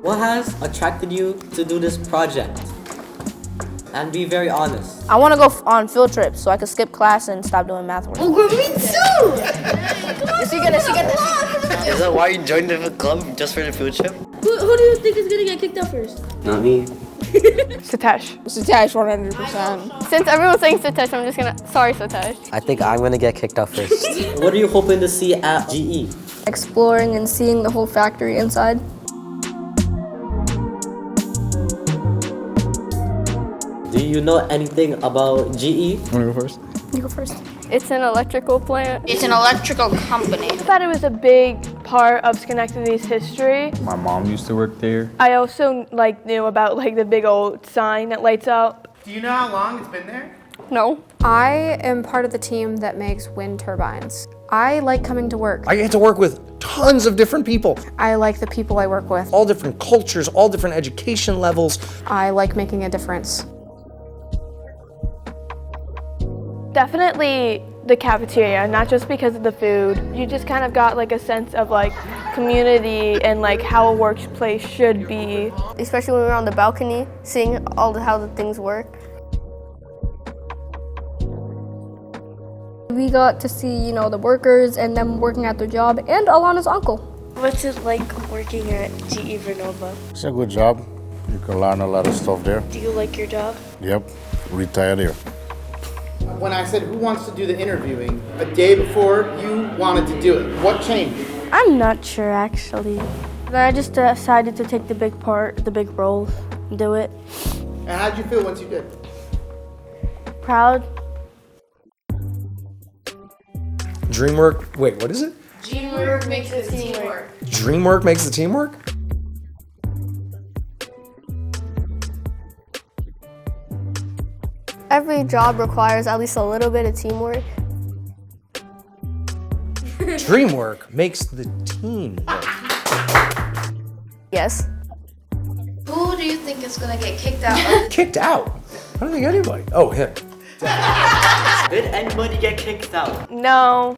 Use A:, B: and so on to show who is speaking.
A: What has attracted you to do this project? And be very honest.
B: I want to go on field trips so I can skip class and stop doing math work.
C: Oh, me too!
B: Is he gonna?
D: Is that why you joined the club, just for the field trip?
C: Who do you think is gonna get kicked out first?
A: Not me.
B: Satish, 100%.
E: Since everyone's saying Satish, I'm just gonna. Sorry, Satish.
D: I think I'm gonna get kicked out first.
A: What are you hoping to see at GE?
F: Exploring and seeing the whole factory inside.
A: Do you know anything about GE?
G: Wanna go first?
F: You go first.
E: It's an electrical plant.
C: It's an electrical company.
E: I thought it was a big part of Schenectady's history.
G: My mom used to work there.
E: I also knew about the big old sign that lights up.
H: Do you know how long it's been there?
E: No.
I: I am part of the team that makes wind turbines. I like coming to work.
J: I get to work with tons of different people.
I: I like the people I work with.
J: All different cultures, all different education levels.
I: I like making a difference.
E: Definitely the cafeteria, not just because of the food. You just kind of got a sense of community and how a workplace should be.
F: Especially when we were on the balcony, seeing how the things work. We got to see, the workers and them working at their job, and Alana's uncle.
K: What's it like working at GE Vernova?
L: It's a good job. You can learn a lot of stuff there.
K: Do you like your job?
L: Yep, retired here.
H: When I said who wants to do the interviewing, a day before you wanted to do it, what changed?
K: I'm not sure actually. I just decided to take the big role, and do it.
H: And how did you feel once you did?
K: Proud.
J: Dreamwork, wait, what is it?
C: Teamwork makes the teamwork.
J: Dreamwork makes the team work?
F: Every job requires at least a little bit of teamwork.
J: Dreamwork makes the team work.
F: Yes.
C: Who do you think is gonna get kicked out?
J: Kicked out? I don't think anybody. Oh, him.
A: Did anybody get kicked out?
E: No.